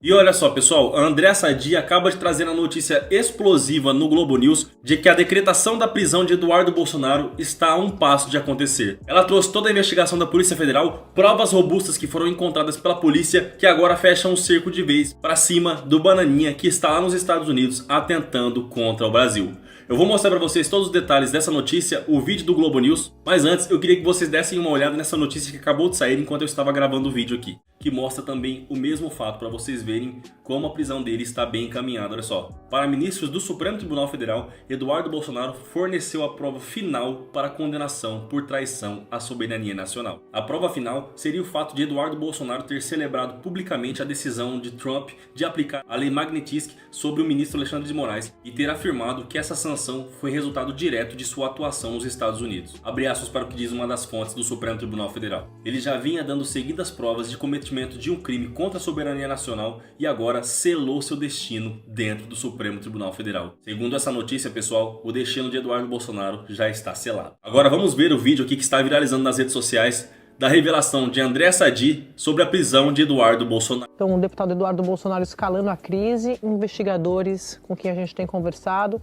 E olha só, pessoal, a Andréa Sadi acaba de trazer a notícia explosiva no Globo News de que a decretação da prisão de Eduardo Bolsonaro está a um passo de acontecer. Ela trouxe toda a investigação da Polícia Federal, provas robustas que foram encontradas pela polícia, que agora fecham um cerco de vez para cima do Bananinha, que está lá nos Estados Unidos atentando contra o Brasil. Eu vou mostrar para vocês todos os detalhes dessa notícia, o vídeo do Globo News. Mas antes, eu queria que vocês dessem uma olhada nessa notícia que acabou de sair enquanto eu estava gravando o vídeo aqui, que mostra também o mesmo fato para vocês verem como a prisão dele está bem encaminhada. Olha só, para ministros do Supremo Tribunal Federal, Eduardo Bolsonaro forneceu a prova final para a condenação por traição à soberania nacional. A prova final seria o fato de Eduardo Bolsonaro ter celebrado publicamente a decisão de Trump de aplicar a lei Magnitsky sobre o ministro Alexandre de Moraes e ter afirmado que essa sanção foi resultado direto de sua atuação nos Estados Unidos. Abre aspas para o que diz uma das fontes do Supremo Tribunal Federal. Ele já vinha dando seguidas provas de cometimento de um crime contra a soberania nacional e agora selou seu destino dentro do Supremo Tribunal Federal. Segundo essa notícia, pessoal, o destino de Eduardo Bolsonaro já está selado. Agora vamos ver o vídeo aqui que está viralizando nas redes sociais da revelação de Andréa Sadi sobre a prisão de Eduardo Bolsonaro. Então, o deputado Eduardo Bolsonaro escalando a crise, investigadores com quem a gente tem conversado,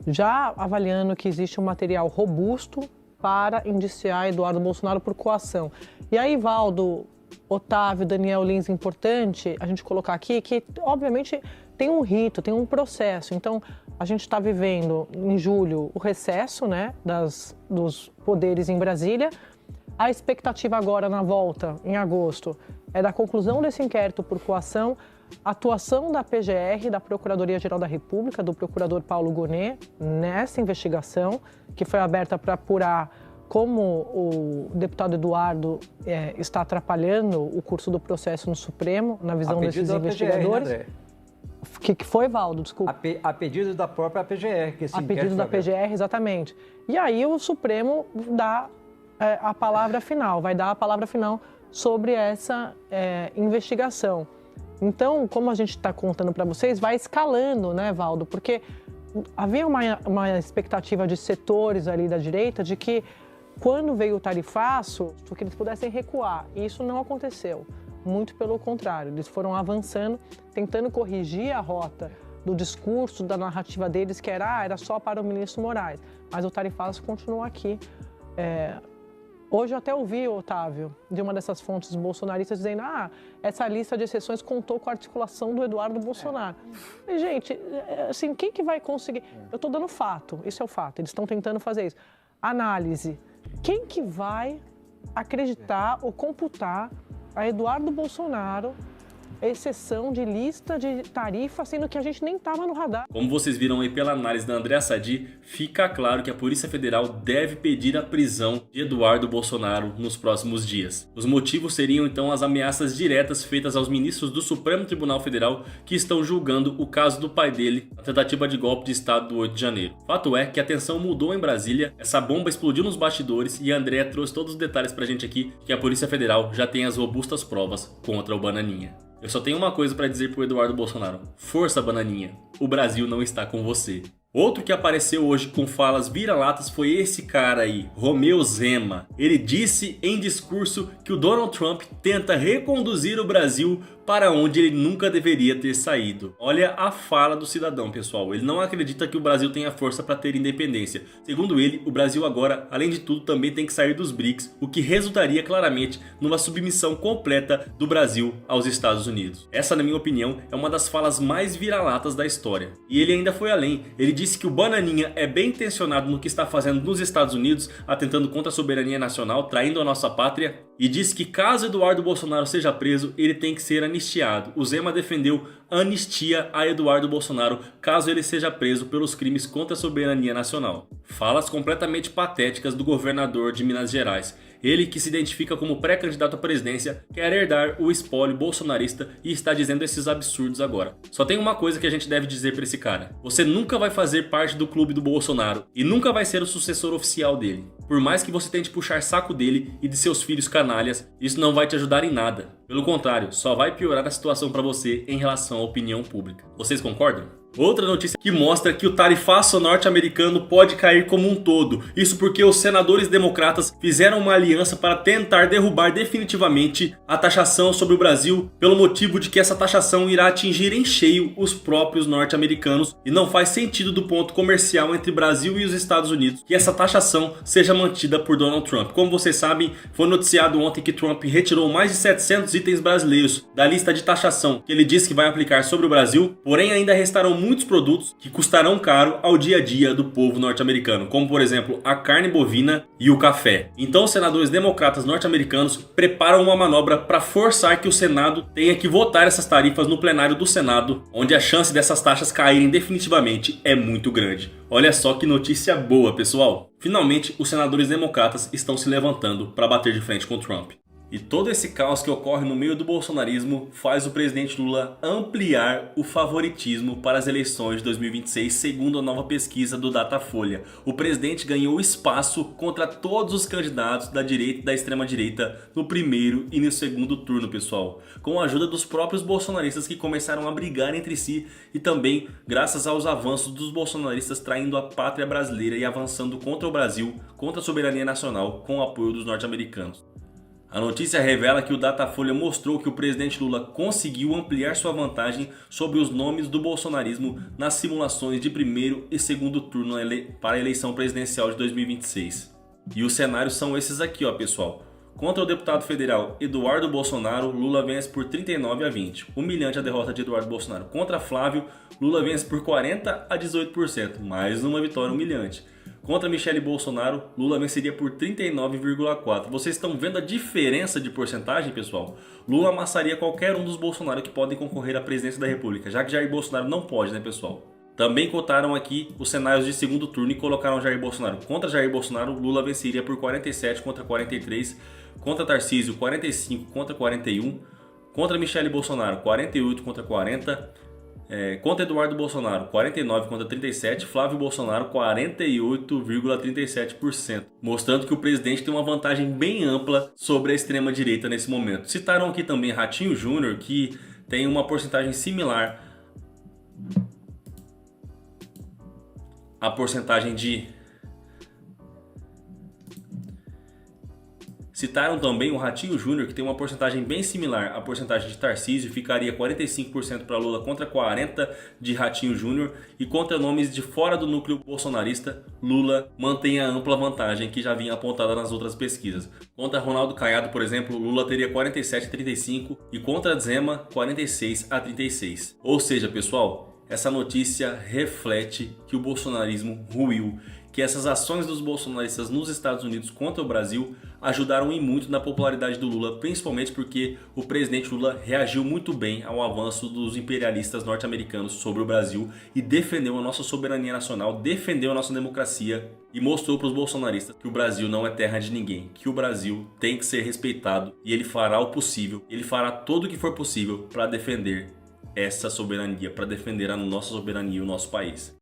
já avaliando que existe um material robusto para indiciar Eduardo Bolsonaro por coação. E aí, Valdo, Otávio, Daniel Lins, importante a gente colocar aqui que, obviamente, tem um rito, tem um processo. Então, a gente está vivendo em julho o recesso, né, dos poderes em Brasília. A expectativa agora na volta, em agosto, é da conclusão desse inquérito por coação, atuação da PGR, da Procuradoria-Geral da República, do procurador Paulo Gonet, nessa investigação, que foi aberta para apurar como o deputado Eduardo está atrapalhando o curso do processo no Supremo, na visão desses investigadores. PGR, né, que foi, Valdo? Desculpa. A pedido da própria PGR. Que esse a pedido da PGR, exatamente. E aí o Supremo dá a palavra final, vai dar a palavra final sobre essa investigação. Então, como a gente está contando para vocês, vai escalando, né, Valdo? Porque havia uma expectativa de setores ali da direita de que quando veio o tarifaço, que eles pudessem recuar. E isso não aconteceu. Muito pelo contrário, eles foram avançando, tentando corrigir a rota do discurso, da narrativa deles, que era só para o ministro Moraes. Mas o tarifaço continuou aqui. Hoje eu até ouvi, Otávio, de uma dessas fontes bolsonaristas dizendo essa lista de exceções contou com a articulação do Eduardo Bolsonaro. Mas, gente, assim, quem que vai conseguir? Eu estou dando fato, isso é o fato, eles estão tentando fazer isso. Análise. Quem que vai acreditar ou computar a Eduardo Bolsonaro exceção de lista de tarifa, sendo que a gente nem estava no radar? Como vocês viram aí pela análise da Andréa Sadi, fica claro que a Polícia Federal deve pedir a prisão de Eduardo Bolsonaro nos próximos dias. Os motivos seriam então as ameaças diretas feitas aos ministros do Supremo Tribunal Federal que estão julgando o caso do pai dele, a tentativa de golpe de Estado do 8 de janeiro. Fato é que a tensão mudou em Brasília, essa bomba explodiu nos bastidores e a Andréa trouxe todos os detalhes pra gente aqui, que a Polícia Federal já tem as robustas provas contra o Bananinha. Eu só tenho uma coisa para dizer pro Eduardo Bolsonaro: força, Bananinha, o Brasil não está com você. Outro que apareceu hoje com falas vira-latas foi esse cara aí, Romeu Zema. Ele disse em discurso que o Donald Trump tenta reconduzir o Brasil para onde ele nunca deveria ter saído. Olha a fala do cidadão, pessoal. Ele não acredita que o Brasil tenha força para ter independência. Segundo ele, o Brasil agora, além de tudo, também tem que sair dos BRICS, o que resultaria claramente numa submissão completa do Brasil aos Estados Unidos. Essa, na minha opinião, é uma das falas mais vira-latas da história. E ele ainda foi além. Ele disse que o Bananinha é bem intencionado no que está fazendo nos Estados Unidos, atentando contra a soberania nacional, traindo a nossa pátria, e disse que caso Eduardo Bolsonaro seja preso, ele tem que ser anistiado. O Zema defendeu anistia a Eduardo Bolsonaro caso ele seja preso pelos crimes contra a soberania nacional. Falas completamente patéticas do governador de Minas Gerais. Ele, que se identifica como pré-candidato à presidência, quer herdar o espólio bolsonarista e está dizendo esses absurdos agora. Só tem uma coisa que a gente deve dizer para esse cara: você nunca vai fazer parte do clube do Bolsonaro e nunca vai ser o sucessor oficial dele. Por mais que você tente puxar saco dele e de seus filhos canalhas, isso não vai te ajudar em nada. Pelo contrário, só vai piorar a situação para você em relação à opinião pública. Vocês concordam? Outra notícia que mostra que o tarifaço norte-americano pode cair como um todo. Isso porque os senadores democratas fizeram uma aliança para tentar derrubar definitivamente a taxação sobre o Brasil, pelo motivo de que essa taxação irá atingir em cheio os próprios norte-americanos e não faz sentido do ponto comercial entre Brasil e os Estados Unidos que essa taxação seja mantida por Donald Trump. Como vocês sabem, foi noticiado ontem que Trump retirou mais de 700 itens brasileiros da lista de taxação que ele disse que vai aplicar sobre o Brasil, porém ainda restarão muitos produtos que custarão caro ao dia a dia do povo norte-americano, como por exemplo a carne bovina e o café. Então os senadores democratas norte-americanos preparam uma manobra para forçar que o Senado tenha que votar essas tarifas no plenário do Senado, onde a chance dessas taxas caírem definitivamente é muito grande. Olha só que notícia boa, pessoal! Finalmente, os senadores democratas estão se levantando para bater de frente com Trump. E todo esse caos que ocorre no meio do bolsonarismo faz o presidente Lula ampliar o favoritismo para as eleições de 2026, segundo a nova pesquisa do Datafolha. O presidente ganhou espaço contra todos os candidatos da direita e da extrema direita no primeiro e no segundo turno, pessoal. Com a ajuda dos próprios bolsonaristas que começaram a brigar entre si e também graças aos avanços dos bolsonaristas traindo a pátria brasileira e avançando contra o Brasil, contra a soberania nacional com o apoio dos norte-americanos. A notícia revela que o Datafolha mostrou que o presidente Lula conseguiu ampliar sua vantagem sobre os nomes do bolsonarismo nas simulações de primeiro e segundo turno para a eleição presidencial de 2026. E os cenários são esses aqui, ó, pessoal. Contra o deputado federal Eduardo Bolsonaro, Lula vence por 39 a 20. Humilhante a derrota de Eduardo Bolsonaro. Contra Flávio, Lula vence por 40 a 18%. Mais uma vitória humilhante. Contra Michele Bolsonaro, Lula venceria por 39,4%. Vocês estão vendo a diferença de porcentagem, pessoal? Lula amassaria qualquer um dos Bolsonaro que podem concorrer à presidência da República, já que Jair Bolsonaro não pode, né, pessoal? Também cotaram aqui os cenários de segundo turno e colocaram Jair Bolsonaro. Contra Jair Bolsonaro, Lula venceria por 47 contra 43. Contra Tarcísio, 45 contra 41. Contra Michele Bolsonaro, 48 contra 40. Contra Eduardo Bolsonaro, 49 contra 37, Flávio Bolsonaro, 48,37%, mostrando que o presidente tem uma vantagem bem ampla sobre a extrema-direita nesse momento. Citaram aqui também Ratinho Júnior, que tem uma porcentagem similar à porcentagem de... Citaram também o Ratinho Júnior, que tem uma porcentagem bem similar à porcentagem de Tarcísio, ficaria 45% para Lula contra 40% de Ratinho Júnior. E contra nomes de fora do núcleo bolsonarista, Lula mantém a ampla vantagem que já vinha apontada nas outras pesquisas. Contra Ronaldo Caiado, por exemplo, Lula teria 47 a 35% e contra Zema, 46 a 36%. Ou seja, pessoal, essa notícia reflete que o bolsonarismo ruiu, que essas ações dos bolsonaristas nos Estados Unidos contra o Brasil ajudaram e muito na popularidade do Lula, principalmente porque o presidente Lula reagiu muito bem ao avanço dos imperialistas norte-americanos sobre o Brasil e defendeu a nossa soberania nacional, defendeu a nossa democracia e mostrou para os bolsonaristas que o Brasil não é terra de ninguém, que o Brasil tem que ser respeitado e ele fará o possível, ele fará tudo o que for possível para defender essa soberania, para defender a nossa soberania e o nosso país.